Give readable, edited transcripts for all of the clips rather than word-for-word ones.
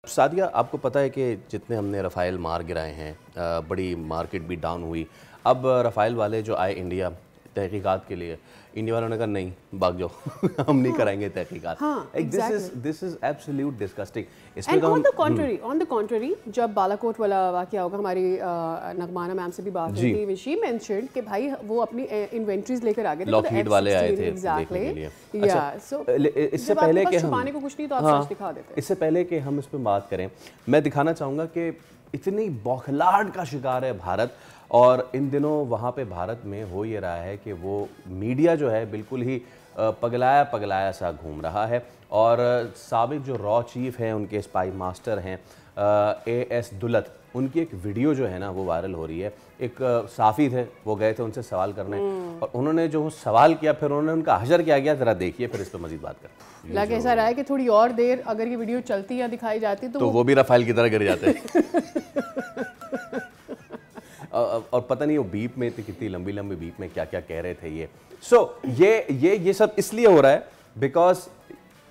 सादिया, आपको पता है कि जितने हमने रफ़ाइल मार गिराए हैं, बड़ी मार्केट भी डाउन हुई। अब रफ़ाइल वाले जो आए इंडिया तहकीकात के लिए, इंडिया वालों ने कहा नहीं, भाग जाओ हम नहीं कराएंगे तहकीकात। This is absolute disgusting. इसमें तो ऑन द कॉन्ट्ररी जब बालाकोट वाला वाक़या होगा, हमारी नगमाना मैम से भी बात हुई थी, शी मेंशन्ड कि भाई वो अपनी इन्वेंट्रीज लेकर आ गए थे, लॉकहीड वाले आए थे देखने के लिए। इससे पहले कि हम छुपाने को कुछ नहीं तो आप सच दिखा देते। इससे पहले कि हम इस पे बात करें, मैं दिखाना चाहूँगा कि इतनी बौखलाहट का शिकार है भारत, और इन दिनों वहाँ पे भारत में हो ये रहा है कि वो मीडिया जो है बिल्कुल ही पगलाया सा घूम रहा है। और साबिक जो रॉ चीफ हैं, उनके स्पाई मास्टर हैं AS दुलत, उनकी एक वीडियो जो है ना वो वायरल हो रही है। एक साफ़ी थे, वो गए थे उनसे सवाल करने, और उन्होंने जो सवाल किया फिर उन्होंने उनका हशर क्या किया, ज़रा देखिए, फिर इस पर मज़ीद बात करते हैं। लग ऐसा रहा है कि थोड़ी और देर अगर ये वीडियो चलती या दिखाई जाती तो वो भी रफ़ाइल की तरह गिर जाते और पता नहीं वो बीप में कितनी लंबी बीप में क्या क्या कह रहे थे ये। ये सब इसलिए हो रहा है बिकॉज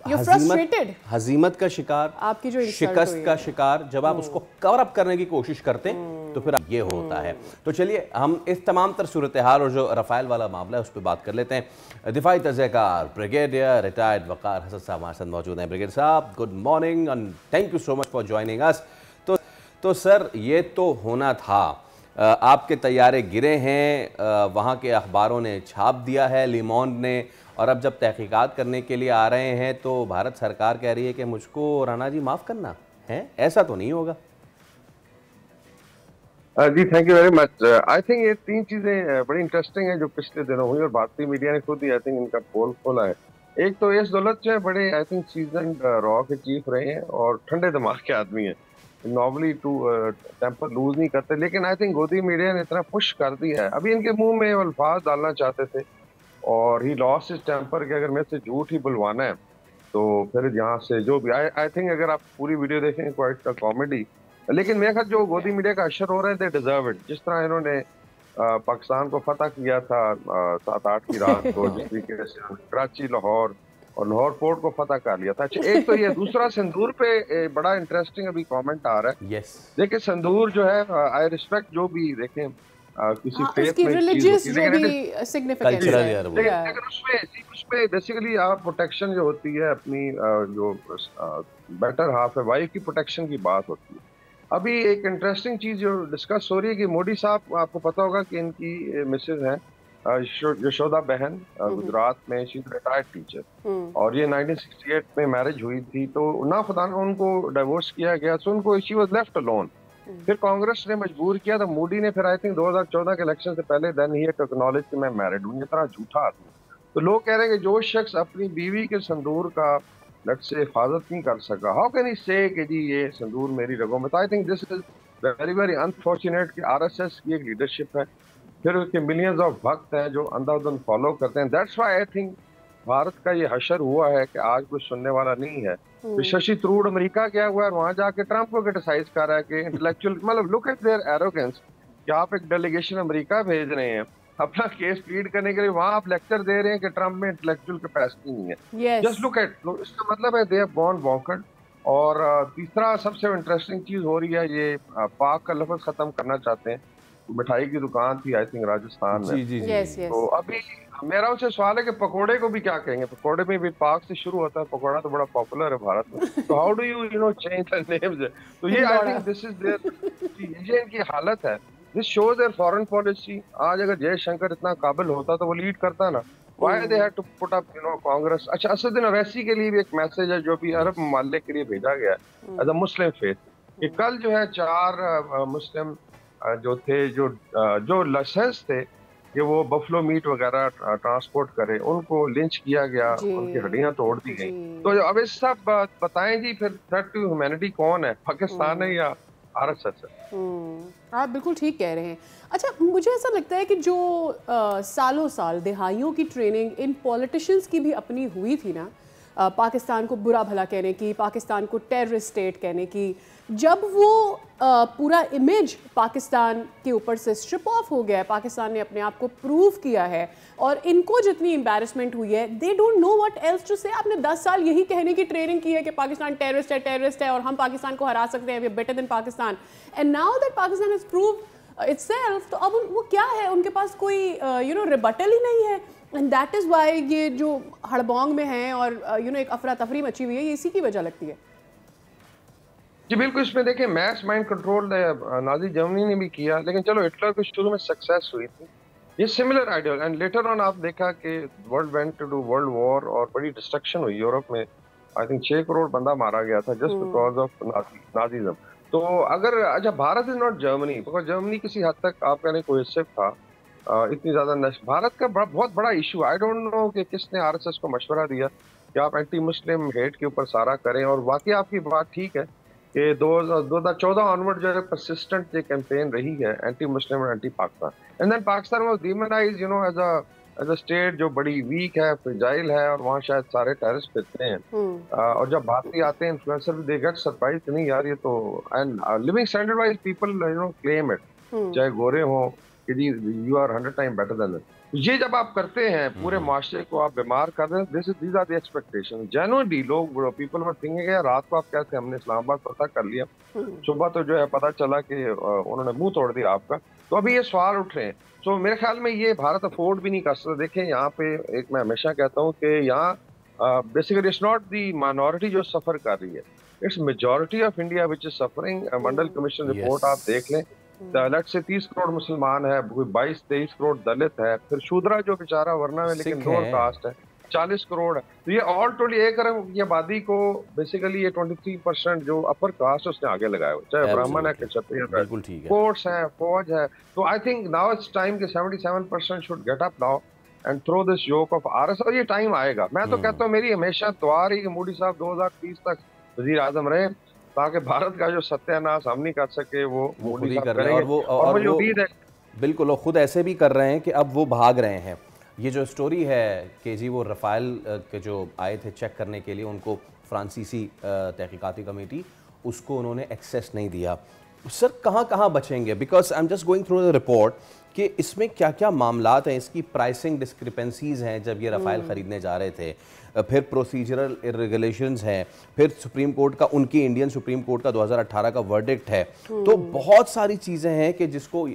हजीमत का शिकार, आपकी जो शिकस्त का शिकार, जब आप उसको कवर अप करने की कोशिश करते हैं तो फिर ये होता है। तो चलिए हम इस तमाम तर सूरत हाल और जो रफ़ाइल वाला मामला है उस पर बात कर लेते हैं। दिफाई तज़ेकार ब्रिगेडियर रिटायर्ड वक़ार हसन साहब हमारे साथ मौजूद हैं। ब्रिगेडियर साहब, good morning and thank you so much for joining us. तो सर, ये तो होना था, आपके तैयारे गिरे हैं, वहाँ के अखबारों ने छाप दिया है, लीमॉन्ड ने, और अब जब तहकीकात करने के लिए आ रहे हैं तो भारत सरकार कह रही है कि मुझको राणा जी माफ़ करना है। ऐसा तो नहीं होगा? जी thank you very much. I think ये तीन चीज़ें बड़ी इंटरेस्टिंग हैं जो पिछले दिनों हुई, और भारतीय मीडिया ने खुद ही आई थिंक इनका पोल खोला है। एक तो एस दौलत जो है बड़े आई थिंक सीजन रॉ के चीफ रहे हैं और ठंडे दिमाग के आदमी हैं, नॉर्मली टेम्पर लूज नहीं करते, लेकिन आई थिंक गोदी मीडिया ने इतना पुश कर दिया है, अभी इनके मुंह में अल्फाज डालना चाहते थे और ही लॉस इस टेम्पर के, अगर मेरे से झूठ ही बुलवाना है तो फिर यहाँ से जो भी आई थिंक अगर आप पूरी वीडियो देखें क्वाइट कॉमेडी, लेकिन मेरे ख्याल जो गोदी मीडिया का अशर हो रहा है, दे डिजर्व इट। जिस तरह इन्होंने पाकिस्तान को फतह किया था 7-8 की रात को, जिस तरीके से कराची, लाहौर और लाहौर पोर्ट को फतह कर लिया था। अच्छा, एक तो ये, दूसरा संदूर पे बड़ा इंटरेस्टिंग अभी कमेंट आ रहा है। देखिए संदूर जो है, आई रिस्पेक्ट जो भी देखें किसी फेथ में रिलीजियस जो भी सिग्निफिकेंस है, लेकिन उसमें बेसिकली आप प्रोटेक्शन जो होती है अपनी जो बेटर हाफ है, वाइफ की प्रोटेक्शन की बात होती है। अभी एक इंटरेस्टिंग चीज जो डिस्कस हो रही है कि मोदी साहब, आपको पता होगा कि इनकी मिसेज हैं यशोदा बहन, गुजरात में, शी रिटायर्ड टीचर, और ये 1968 में मैरिज हुई थी, तो ना खुदा उनको डिवोर्स किया गया, तो उनको शी वाज लेफ्ट अलोन। फिर कांग्रेस ने मजबूर किया, तो मोदी ने फिर आई थिंक 2014 के इलेक्शन से पहले देन ही एक्नॉलेज कि मैं मैरिड हूँ। ये तरह झूठा आदमी। तो लोग कह रहे हैं कि जो शख्स अपनी बीवी के संदूर का लट से हिफाजत नहीं कर सका, हाउ कैन ही से कि जी ये संदूर मेरी रगों में। तो I think this is very very unfortunate कि RSS की एक लीडरशिप है, फिर उसके मिलियंस ऑफ भक्त हैं जो अंधाधुंध फॉलो करते हैं। That's why I think Bharat का ये हशर हुआ है कि आज कुछ सुनने वाला नहीं है। तो शशि थरूर अमेरिका गया हुआ है, वहां जाके ट्रंप को क्रिटिसाइज कर रहा है कि इंटेलेक्चुअल, मतलब लुक एट देयर एरोगेंस कि आप एक डेलीगेशन अमेरिका भेज रहे हैं अपना केस प्लीड करने के लिए, वहां आप लेक्चर दे रहे हैं कि ट्रंप में इंटेलेक्चुअल कैपेसिटी नहीं है। जस्ट लुक एट, इसका मतलब है दे हैव गॉन बॉन्कर्ड। और तीसरा सबसे इंटरेस्टिंग चीज हो रही है, ये पाक का लफ्ज खत्म करना चाहते हैं। मिठाई की दुकान थी आई थिंक राजस्थान में, तो अभी मेरा उससे सवाल है कि पकोड़े को भी क्या कहेंगे? पकोड़े में भी पाक से शुरू होता है, पकोड़ा तो बड़ा पॉपुलर है भारत में, तो how do you know change the names? तो ये I think this is their, ये इनकी हालत है। This shows their foreign policy. आज अगर जयशंकर इतना काबिल होता तो वो लीड करता ना, why they had to put up Congress. अच्छा, असदुद्दीन ओवैसी के लिए भी एक मैसेज है जो भी अरब ममालिक के लिए भेजा गया है एज अ मुस्लिम फेथ, कि कल जो है 4 मुस्लिम जो थे, जो लाइसेंस थे कि वो बफलो मीट वगैरह ट्रांसपोर्ट करे, उनको लिंच किया गया, उनकी हड्डियां तोड़ दी गई। तो अब इस सब बताएं जी, फिर थ्रेट टू ह्यूमैनिटी कौन है, पाकिस्तान है या RSS है? आप बिल्कुल ठीक कह रहे हैं। अच्छा, मुझे ऐसा लगता है कि जो सालों साल, दिहाइयों की ट्रेनिंग इन पॉलिटिशियंस की भी अपनी हुई थी ना, पाकिस्तान को बुरा भला कहने की, पाकिस्तान को टेररिस्ट स्टेट कहने की, जब वो पूरा इमेज पाकिस्तान के ऊपर से स्ट्रिप ऑफ हो गया है, पाकिस्तान ने अपने आप को प्रूव किया है और इनको जितनी एम्बैरसमेंट हुई है, they don't know what else to say. आपने 10 साल यही कहने की ट्रेनिंग की है कि पाकिस्तान टेररिस्ट है और हम पाकिस्तान को हरा सकते हैं, we are better than Pakistan, and now that Pakistan has prove itself, तो अब वो क्या है, उनके पास कोई रिबटल ही नहीं है। एंड दैट इज़ वाई ये जो हड़बोंग में हैं और एक अफरा तफरी मची हुई है, ये इसी की वजह लगती है। जी बिल्कुल, इसमें देखिए mass mind control Nazi Germany ने भी किया, लेकिन चलो हिटलर को शुरू में सक्सेस हुई थी। ये similar idea, and later on आप देखा कि world went to world war और बड़ी डिस्ट्रक्शन हुई यूरोप में। आई थिंक 6 करोड़ बंदा मारा गया था जस्ट बिकॉज ऑफ नाजीज्म। तो अगर अच्छा, Bharat is not Germany, because Germany किसी हद तक आप कहने कोहेसिव था, इतनी ज्यादा भारत का बहुत बड़ा इशू। आई डोंट नो कि किसने आरएसएस को मशवरा दिया कि आप एंटी मुस्लिम हेट के ऊपर सारा करें, और वाकई आपकी बात ठीक है कि 2014 ऑनवर्ड जो है परसिस्टेंट ये कैंपेन रही है एंटी मुस्लिम और anti Pakistan, and then Pakistan was demonized as a state जो बड़ी वीक है, फ्रेजाइल है, और वहाँ शायद सारे टेररिस्ट फिरते हैं। और जब भारतीय आते हैं इन्फ्लुएंसर भी, दे गेट सरप्राइज नहीं यार ये तो, and living standard wise people claim it, चाहे गोरे हो कि जी you are 100 time better than. ये जब आप करते हैं पूरे माशरे को आप बीमार कर रहे हैं, these are the expectation. Genuinely लोग, पीपल वर थिंकिंग रात को आप कहते हैं हमने इस्लामाबाद पता कर लिया, सुबह तो जो है पता चला कि उन्होंने मुंह तोड़ दिया आपका। तो अभी ये सवाल उठ रहे हैं। तो मेरे ख्याल में ये भारत अफोर्ड भी नहीं कर सकता। देखें यहाँ पे एक मैं हमेशा कहता हूँ कि यहाँ basically it's not the minority जो सफर कर रही है, it's majority of India which is suffering. Mandal commission report आप देख लें, लेट्स से 30 करोड़ मुसलमान है, 22-23 करोड़ दलित है, फिर शूद्रा जो बेचारा वरना में लेकिन लोअर कास्ट है 40 करोड़ है। तो ये ऑल टोटली 1 अरब की आबादी को बेसिकली ये 23% जो अपर कास्ट उसने आगे लगाया हुआ, चाहे ब्राह्मण है, क्षत्रिय है, कोर्ट्स है, फौज है। तो I think now it's time कि 77% should get up now and throw this yoke of RS, और ये टाइम आएगा। मैं तो कहता हूँ, मेरी हमेशा दुआ रही कि मोदी साहब 2030 तक वजीर आजम रहे, ताकि भारत का जो सत्यानाश हम नहीं कर सके वो मोदी साहब करेंगे। और मुझे उम्मीद है बिल्कुल, वो खुद ऐसे भी कर रहे हैं कि अब वो भाग रहे हैं। ये जो स्टोरी है कि जी वो रफ़ाइल के जो आए थे चेक करने के लिए, उनको फ्रांसीसी तहकीकाती कमेटी, उसको उन्होंने एक्सेस नहीं दिया। सर कहाँ कहाँ बचेंगे? Because I am just going through the report कि इसमें क्या क्या मामलात हैं, इसकी प्राइसिंग डिस्क्रिपेंसीज हैं जब ये रफ़ाइल ख़रीदने जा रहे थे, फिर प्रोसीजरल इरेगुलेशंस हैं, फिर सुप्रीम कोर्ट का, उनकी इंडियन सुप्रीम कोर्ट का 2018 का वर्डिक्ट है। तो बहुत सारी चीज़ें हैं कि जिसको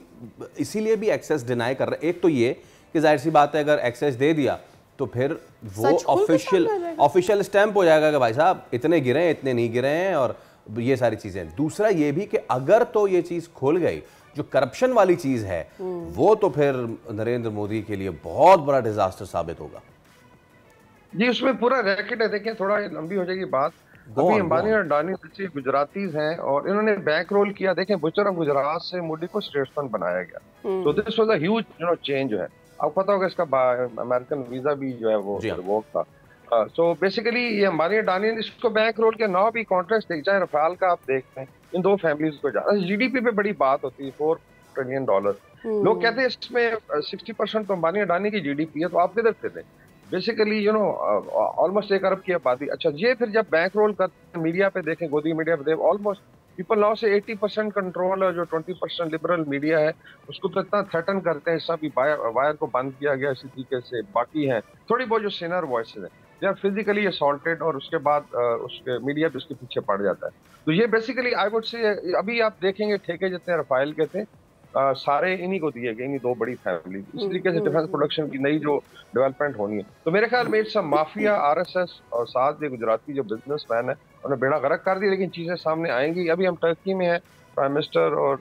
इसीलिए भी एक्सेस डिनाई कर रहे हैं। एक तो ये कि जाहिर सी बात है अगर एक्सेस दे दिया तो फिर वो ऑफिशियल स्टैंप हो जाएगा कि भाई साहब इतने गिरे हैं, इतने नहीं गिरे हैं, और ये सारी चीज़ें। दूसरा ये भी कि अगर तो ये चीज़ खुल गई, जो करप्शन वाली चीज़ है, वो तो फिर नरेंद्र मोदी के लिए बहुत बड़ा डिजास्टर साबित होगा। जी उसमें पूरा रैकेट है। देखिए थोड़ा लंबी हो जाएगी बात। अभी अंबानी और अडानी जैसे गुजरातीज हैं और इन्होंने बैंक रोल किया। देखें बुचर ऑफ गुजरात से मोदी को स्टेट्समैन बनाया गया, तो this was a huge change जो है। आपको पता होगा इसका अमेरिकन वीजा भी जो है वो रिवोक था। सो बेसिकली ये अंबानी अडानी ने इसको बैंक रोल किया। नाउ भी कॉन्ट्रैक्ट देख जाए, रफाल का आप देखते हैं, इन दो फैमिलीज को जा जीडीपी पे बड़ी बात होती है, $4 ट्रिलियन। लोग कहते हैं इसमें 60% तो अंबानी अडानी की जीडीपी है, तो आप किधर फिर रहे? बेसिकली यू नो ऑलमोस्ट 1 अरब की आबादी। अच्छा ये फिर जब बैंक रोल करते हैं, मीडिया पे देखें, गोदी मीडिया पे ऑलमोस्ट पीपल नाउ से 80% कंट्रोल है, जो 20% लिबरल मीडिया है उसको तो इतना थ्रेटन करते हैं। इसका भी वायर को बंद किया गया इसी तरीके से। बाकी हैं थोड़ी बहुत जो सीनियर वॉइसेज हैं, दे आर फिजिकली असॉल्टेड, और उसके बाद उसके मीडिया भी उसके पीछे पड़ जाता है। तो ये बेसिकली आई वुड से, अभी आप देखेंगे ठेके जितने रफाइल के थे सारे इन्हीं को दिए गए, इन्हीं दो बड़ी फैमिली। इस तरीके से डिफेंस प्रोडक्शन की नई जो डेवलपमेंट होनी है, तो मेरे ख्याल में इट्स अ माफिया, आरएसएस और साथ ये गुजराती जो बिजनेसमैन है उन्होंने बेड़ा गर्क कर दिया। लेकिन चीजें सामने आएंगी। अभी हम टर्की में हैं, प्राइम मिनिस्टर और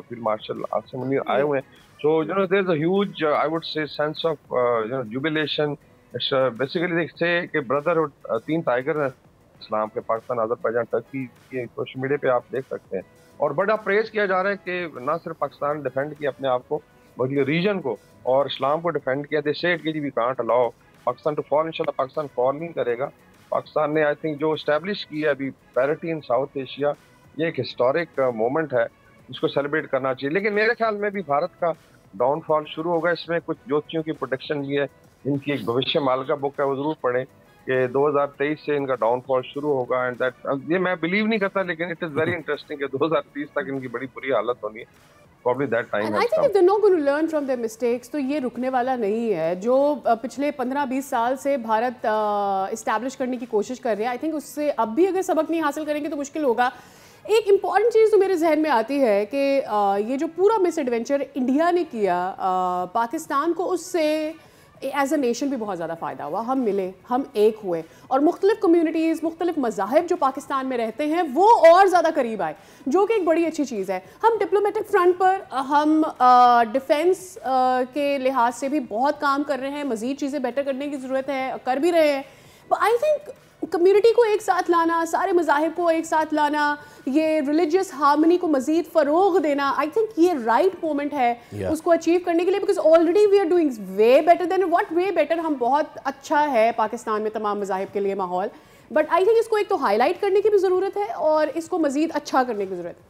फील्ड मार्शल आसिम मुनीर आए हुए हैं। So you know there is a huge I would say sense of you know jubilation. It's basically they say कि ब्रदरहुड, 3 टाइगर हैं इस्लाम के, पाकिस्तान, अजरबैजान, टर्की के सोशल मीडिया पे आप देख सकते हैं। और बड़ा प्रेज किया जा रहा है कि ना सिर्फ पाकिस्तान डिफेंड किया अपने आप को, बल्कि रीजन को और इस्लाम को डिफेंड किया। दे सेड कि we can't allow Pakistan to fall. इंशाल्लाह पाकिस्तान फॉल नहीं करेगा। पाकिस्तान ने आई थिंक जो एस्टैब्लिश किया अभी पैरिटी इन साउथ एशिया, ये एक हिस्टोरिक मोमेंट है, इसको सेलिब्रेट करना चाहिए। लेकिन मेरे ख्याल में भी भारत का डाउनफॉल शुरू होगा। इसमें कुछ ज्योतियों की प्रोटेक्शन भी है, इनकी एक भविष्य माल का बुक है, वो जरूर पढ़ें। کہ 2023 سے ان کا ڈاؤن فال شروع ہوگا اینڈ دیٹ یہ میں بلیو نہیں کرتا لیکن اٹ از ویری انٹرسٹنگ کہ 2030 تک ان کی بڑی بری حالت ہونی ہے. Probably that time has come. I think if they're not going to learn from their mistakes تو یہ رکنے والا نہیں ہے. جو پچھلے 15-20 سال سے بھارت اسٹیبلش کرنے کی کوشش کر رہے ہیں, آئی تھنک اس سے اب بھی اگر سبق نہیں حاصل کریں گے تو مشکل ہوگا. ایک امپورٹنٹ چیز تو میرے ذہن میں آتی ہے کہ یہ جو پورا مس ایڈونچر انڈیا نے کیا, پاکستان کو اس سے ایز اے نیشن بھی بہت زیادہ فائدہ ہوا. ہم ملے, ہم ایک ہوئے, اور مختلف کمیونٹیز, مختلف مذاہب جو پاکستان میں رہتے ہیں وہ اور زیادہ قریب آئے, جو کہ ایک بڑی اچھی چیز ہے. ہم ڈپلومیٹک فرنٹ پر, ہم ڈیفنس کے لحاظ سے بھی بہت کام کر رہے ہیں, مزید چیزیں بیٹر کرنے کی ضرورت ہے, کر بھی رہے ہیں. آئی تھنک کمیونٹی کو ایک ساتھ لانا, سارے مذاہب کو ایک ساتھ لانا, یہ ریلیجیس ہارمنی کو مزید فروغ دینا, آئی تھنک یہ رائٹ مومنٹ ہے اس کو اچیو کرنے کے لیے, because already we are doing way better than what way better. ہم بہت اچھا ہے پاکستان میں تمام مذاہب کے لیے ماحول, بٹ آئی تھنک اس کو ایک تو ہائی لائٹ کرنے کی بھی ضرورت ہے اور اس کو مزید اچھا کرنے کی ضرورت ہے.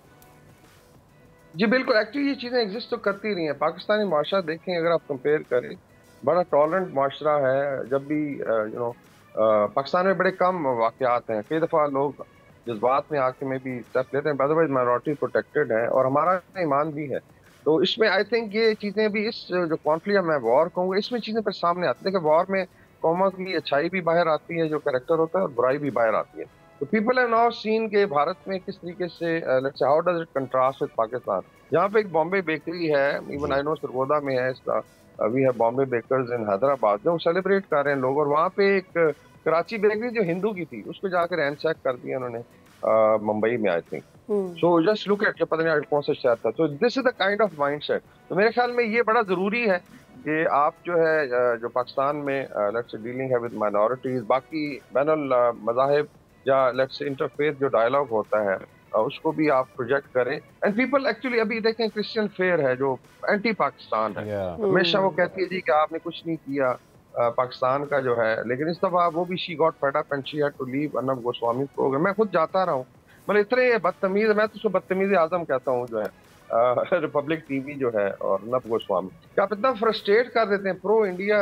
جی بالکل, ایکچولی یہ چیزیں ایگزسٹ تو کرتی رہی ہیں. پاکستانی معاشرہ دیکھیں اگر آپ کمپیئر کریں, بڑا ٹالرنٹ معاشرہ ہے. جب بھی پاکستان میں بڑے کم واقعات ہیں, کئی دفعہ لوگ جذبات میں آ کے میں بھی اسٹیپ لیتے ہیں, ادروائز مائنورٹی پروٹیکٹڈ ہے اور ہمارا ایمان بھی ہے. تو اس میں آئی تھنک یہ چیزیں بھی, اس جو کانفلکٹ میں وار کہوں گا, اس میں چیزیں پھر سامنے آتی ہیں کہ وار میں قوموں کی اچھائی بھی باہر آتی ہے جو کریکٹر ہوتا ہے, اور برائی بھی باہر آتی ہے. تو پیپل ہیو ناؤ سین کہ بھارت میں کس طریقے سے how does it contrast with Pakistan. جہاں پہ ایک بامبے بیکری ہے, ایون آئی نو سرگودا میں ہے, وی ہیو بامبے بیکرز ان حیدرآباد, جو سیلیبریٹ کر رہے ہیں لوگ. اور وہاں پہ ایک کراچی بیکری جو ہندو کی تھی اس کو جا کے رینسیک کر دیا انہوں نے ممبئی میں, I think. So just look at, پتہ نہیں کون سا شہر تھا. تو this is the kind of mindset. تو میرے خیال میں یہ بڑا ضروری ہے کہ آپ جو ہے جو پاکستان میں لیٹس ڈیلنگ ہے ود مائنورٹیز, باقی بین المذاہب یا لیٹس انٹرفیتھ جو ڈائلاگ ہوتا ہے اس کو بھی آپ پروجیکٹ کریں. اینڈ پیپل ایکچولی ابھی دیکھیں کرسچین فیئر ہے جو اینٹی پاکستان ہے, ہمیشہ وہ کہتی ہے جی کہ آپ نے کچھ نہیں کیا پاکستان کا جو ہے, لیکن اس دفعہ وہ بھی she got fed up and she had to leave Arnab Goswami program. میں خود جاتا رہا ہوں, مطلب اتنے بدتمیز, میں تو اس کو بدتمیز اعظم کہتا ہوں جو ہے ریپبلک ٹی وی جو ہے اور ارنب گوسوامی, کہ آپ اتنا فرسٹریٹ کر دیتے ہیں pro India,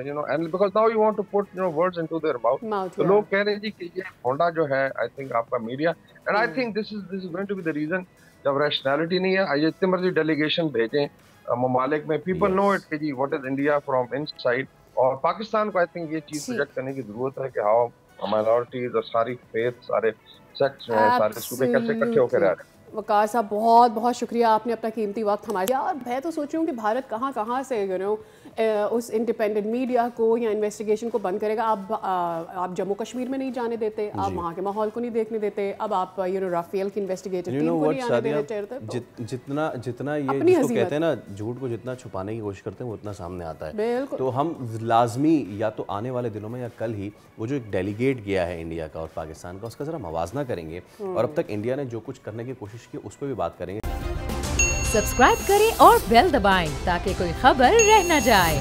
you know, and because now you want to put you know words into their mouth. تو لوگ کہہ رہے ہیں جی کہ یہ ہونڈا جو ہے آئی تھنک آپ کا media, and I think this is going to be the reason. جب ریشنلٹی نہیں ہے, جتنے مرضی ڈیلیگیشن بھیجیں ممالک میں, پیپل نو اٹ کہ جی what is India from inside. اور پاکستان کو آئی تھنک یہ چیز پروجیکٹ کرنے کی ضرورت ہے کہ ہاؤ مائنورٹیز اور ساری فیتھ, سارے سیکٹس میں, سارے صوبے کیسے اکٹھے ہو کے رہ رہے ہیں. وقار صاحب بہت بہت شکریہ, آپ نے اپنا قیمتی وقت ہمارے. اور میں تو سوچ رہی ہوں کہ بھارت کہاں کہاں سے یو نو اس انڈیپینڈنٹ میڈیا کو یا انویسٹیگیشن کو بند کرے گا. آپ جموں کشمیر میں نہیں جانے دیتے, آپ وہاں کے ماحول کو نہیں دیکھنے دیتے, اب آپ یو نو رافیل کی انویسٹیگیٹر ٹیم کو نہیں آنے دیتے. جتنا یہ جس کو کہتے ہیں نا, جھوٹ کو جتنا چھپانے کی کوشش کرتے ہیں وہ اتنا سامنے آتا ہے. تو ہم لازمی یا تو آنے والے دنوں میں یا کل ہی وہ جو ایک ڈیلیگیٹ گیا ہے انڈیا کا اور پاکستان کا, اس کا ذرا موازنہ کریں گے, اور اب تک انڈیا نے جو کچھ کرنے کی کوشش کی اس پہ بھی بات کریں گے. سبسکرائب کریں اور بیل دبائیں تاکہ کوئی خبر رہ نہ جائے.